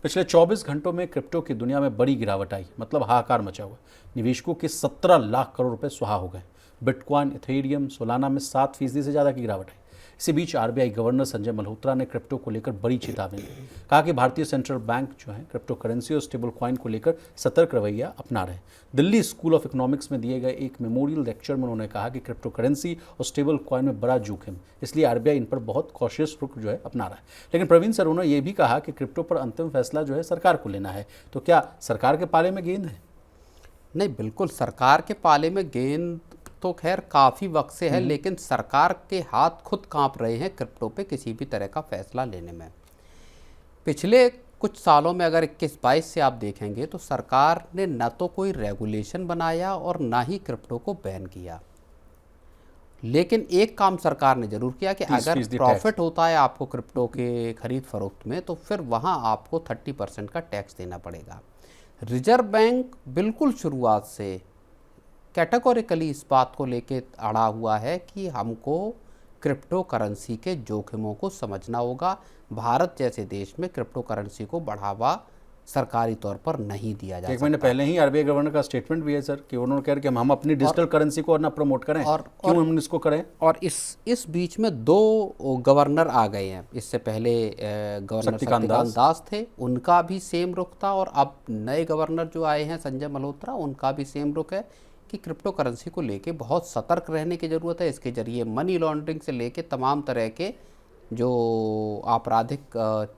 पिछले 24 घंटों में क्रिप्टो की दुनिया में बड़ी गिरावट आई, मतलब हाहाकार मचा हुआ। निवेशकों के 17 लाख करोड़ रुपए सुहा हो गए। बिटकॉइन, इथेरियम, सोलाना में 7% से ज़्यादा की गिरावट आई। इसी बीच आरबीआई गवर्नर संजय मल्होत्रा ने क्रिप्टो को लेकर बड़ी चेतावनी दी। कहा कि भारतीय सेंट्रल बैंक जो है क्रिप्टो करेंसी और स्टेबल कॉइन को लेकर सतर्क रवैया अपना रहे। दिल्ली स्कूल ऑफ इकोनॉमिक्स में दिए गए एक मेमोरियल लेक्चर में उन्होंने कहा कि क्रिप्टो करेंसी और स्टेबल कॉइन में बड़ा जोखिम, इसलिए आरबीआई इन पर बहुत कॉशियस रुख जो है अपना रहा है। लेकिन प्रवीण सर, उन्होंने ये भी कहा कि क्रिप्टो पर अंतिम फैसला जो है सरकार को लेना है। तो क्या सरकार के पाले में गेंद है? नहीं, बिल्कुल सरकार के पाले में गेंद तो खैर काफ़ी वक्त से है, लेकिन सरकार के हाथ खुद कांप रहे हैं क्रिप्टो पे किसी भी तरह का फैसला लेने में। पिछले कुछ सालों में अगर 21-22 से आप देखेंगे तो सरकार ने न तो कोई रेगुलेशन बनाया और ना ही क्रिप्टो को बैन किया। लेकिन एक काम सरकार ने जरूर किया कि अगर प्रॉफिट होता है आपको क्रिप्टो के खरीद फरोख्त में, तो फिर वहाँ आपको 30% का टैक्स देना पड़ेगा। रिजर्व बैंक बिल्कुल शुरुआत से कैटेगोरिकली इस बात को लेके अड़ा हुआ है कि हमको क्रिप्टो करेंसी के जोखिमों को समझना होगा। भारत जैसे देश में क्रिप्टो करेंसी को बढ़ावा सरकारी तौर पर नहीं दिया जा सकता। एक महीने पहले ही आरबीआई गवर्नर का स्टेटमेंट भी है सर कि उन्होंने कहा कि हम अपनी डिजिटल करेंसी को ना प्रमोट करें, क्यों हम इसको करें। और इस बीच में 2 गवर्नर आ गए हैं। इससे पहले गवर्नर शक्तिकांत दास थे, उनका भी सेम रुख था, और अब नए गवर्नर जो आए हैं संजय मल्होत्रा, उनका भी सेम रुख है कि क्रिप्टो करेंसी को लेके बहुत सतर्क रहने की ज़रूरत है। इसके जरिए मनी लॉन्ड्रिंग से लेके तमाम तरह के जो आपराधिक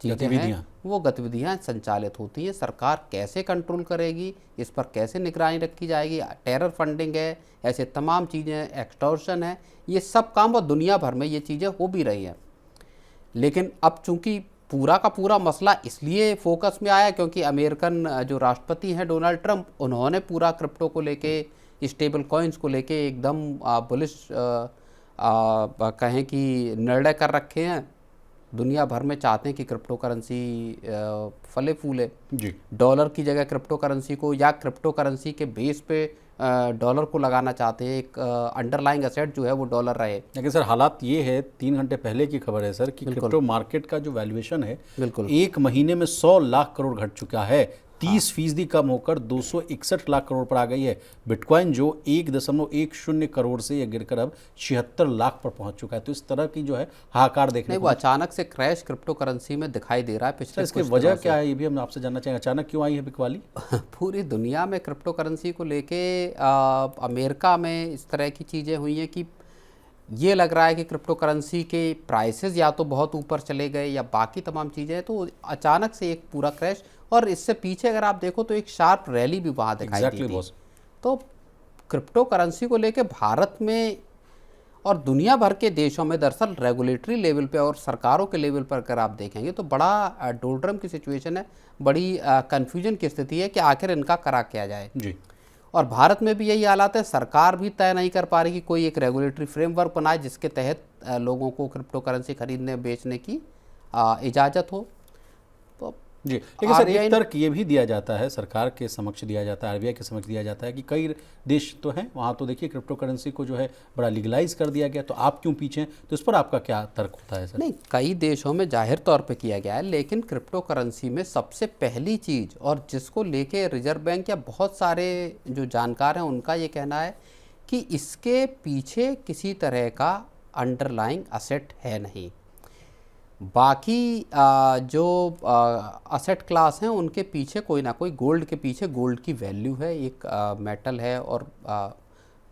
चीज़ें हैं, वो गतिविधियां संचालित होती हैं। सरकार कैसे कंट्रोल करेगी, इस पर कैसे निगरानी रखी जाएगी। टेरर फंडिंग है, ऐसे तमाम चीज़ें, एक्सटॉर्शन है, ये सब काम और दुनिया भर में ये चीज़ें हो भी रही हैं। लेकिन अब चूंकि पूरा का पूरा मसला इसलिए फोकस में आया क्योंकि अमेरिकन जो राष्ट्रपति हैं डोनाल्ड ट्रंप, उन्होंने पूरा क्रिप्टो को लेके, स्टेबल कॉइन्स को लेके एकदम बुलिश कहें कि निर्णय कर रखे हैं। दुनिया भर में चाहते हैं कि क्रिप्टो करेंसी फले फूले जी। डॉलर की जगह क्रिप्टो करेंसी को, या क्रिप्टो करेंसी के बेस पे डॉलर को लगाना चाहते हैं। एक अंडरलाइंग एसेट जो है वो डॉलर रहे। लेकिन सर हालात ये है, 3 घंटे पहले की खबर है सर कि क्रिप्टो मार्केट का जो वैल्यूएशन है बिल्कुल 1 महीने में 100 लाख करोड़ घट चुका है। 30% कम होकर 261 लाख करोड़ पर आ गई है। बिटकॉइन जो 1.10 करोड़ से यह गिरकर अब 76 लाख पर पहुंच चुका है। तो इस तरह की जो है हाहाकार देखने को अचानक से क्रैश क्रिप्टो करेंसी में दिखाई दे रहा है पिछले। इसकी वजह क्या है, ये भी हम आपसे जानना चाहेंगे। अचानक क्यों आई है बिकवाली? पूरी दुनिया में क्रिप्टो करेंसी को लेके अमेरिका में इस तरह की चीज़ें हुई हैं कि ये लग रहा है कि क्रिप्टो करेंसी के प्राइसेस या तो बहुत ऊपर चले गए या बाकी तमाम चीज़ें, तो अचानक से एक पूरा क्रैश। और इससे पीछे अगर आप देखो तो एक शार्प रैली भी वहाँ दिखाई दी थी। तो क्रिप्टो करेंसी को लेके भारत में और दुनिया भर के देशों में दरअसल रेगुलेटरी लेवल पे और सरकारों के लेवल पर अगर आप देखेंगे तो बड़ा डोलड्रम की सिचुएशन है, बड़ी कन्फ्यूजन की स्थिति है कि आखिर इनका करा क्या जाए जी। और भारत में भी यही हालात है। सरकार भी तय नहीं कर पा रही कि कोई एक रेगुलेटरी फ्रेमवर्क बनाए जिसके तहत लोगों को क्रिप्टो करेंसी खरीदने बेचने की इजाज़त हो। तो जी, लेकिन सर एक तर्क ये भी दिया जाता है, सरकार के समक्ष दिया जाता है, आरबीआई के समक्ष दिया जाता है कि कई देश तो हैं वहाँ तो देखिए क्रिप्टो करेंसी को जो है बड़ा लीगलाइज कर दिया गया, तो आप क्यों पीछे हैं? तो इस पर आपका क्या तर्क होता है सर? नहीं, कई देशों में जाहिर तौर पे किया गया है, लेकिन क्रिप्टो करेंसी में सबसे पहली चीज़ और जिसको लेके रिजर्व बैंक या बहुत सारे जो जानकार हैं उनका ये कहना है कि इसके पीछे किसी तरह का अंडरलाइंग असेट है नहीं। बाकी जो असेट क्लास हैं उनके पीछे कोई ना कोई, गोल्ड के पीछे गोल्ड की वैल्यू है, एक मेटल है, और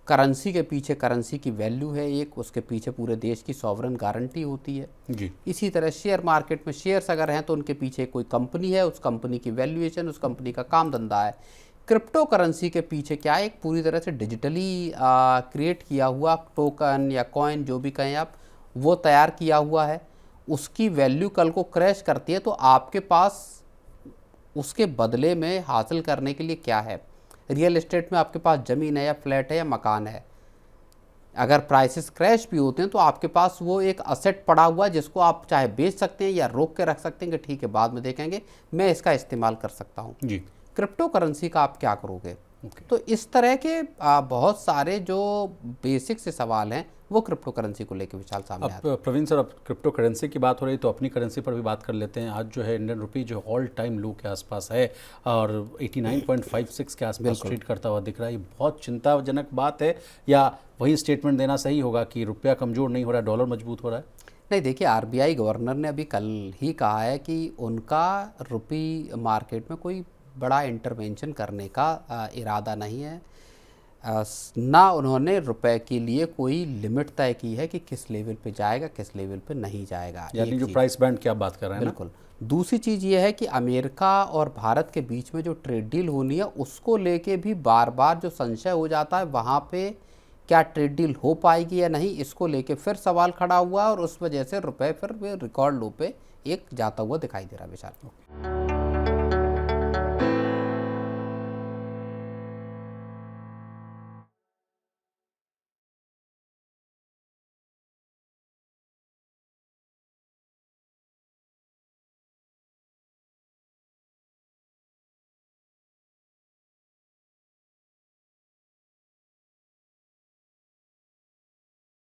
करेंसी के पीछे करेंसी की वैल्यू है एक, उसके पीछे पूरे देश की सॉवरन गारंटी होती है जी। इसी तरह शेयर मार्केट में शेयर्स अगर हैं तो उनके पीछे कोई कंपनी है, उस कंपनी की वैल्यूएशन, उस कंपनी का काम धंधा है। क्रिप्टो करेंसी के पीछे क्या है, एक पूरी तरह से डिजिटली क्रिएट किया हुआ टोकन या कॉइन जो भी कहें आप, वो तैयार किया हुआ है। उसकी वैल्यू कल को क्रैश करती है तो आपके पास उसके बदले में हासिल करने के लिए क्या है? रियल एस्टेट में आपके पास ज़मीन है या फ्लैट है या मकान है। अगर प्राइसेस क्रैश भी होते हैं तो आपके पास वो एक असेट पड़ा हुआ है जिसको आप चाहे बेच सकते हैं या रोक के रख सकते हैं कि ठीक है बाद में देखेंगे, मैं इसका इस्तेमाल कर सकता हूँ जी। क्रिप्टो करेंसी का आप क्या करोगे? तो इस तरह के बहुत सारे जो बेसिक से सवाल हैं वो क्रिप्टो करेंसी को लेकर विशाल सामने आते हैं। अब प्रवीण सर, अब क्रिप्टो करेंसी की बात हो रही तो अपनी करेंसी पर भी बात कर लेते हैं। आज जो है इंडियन रुपी जो ऑल टाइम लो के आसपास है और 89.56 के आसपास ट्रेड करता हुआ दिख रहा है। ये बहुत चिंताजनक बात है, या वही स्टेटमेंट देना सही होगा कि रुपया कमज़ोर नहीं हो रहा है, डॉलर मजबूत हो रहा है? नहीं, देखिए, आरबीआई गवर्नर ने अभी कल ही कहा है कि उनका रुपी मार्केट में कोई बड़ा इंटरवेंशन करने का इरादा नहीं है। ना उन्होंने रुपए के लिए कोई लिमिट तय की है कि किस लेवल पे जाएगा, किस लेवल पे नहीं जाएगा। यानी जो प्राइस बैंड की आप बात कर रहे हैं ना? बिल्कुल। दूसरी चीज़ ये है कि अमेरिका और भारत के बीच में जो ट्रेड डील होनी है उसको लेके भी बार बार जो संशय हो जाता है, वहाँ पे क्या ट्रेड डील हो पाएगी या नहीं, इसको लेके फिर सवाल खड़ा हुआ और उस वजह से रुपए फिर रिकॉर्ड लो पे एक जाता हुआ दिखाई दे रहा है विशाल।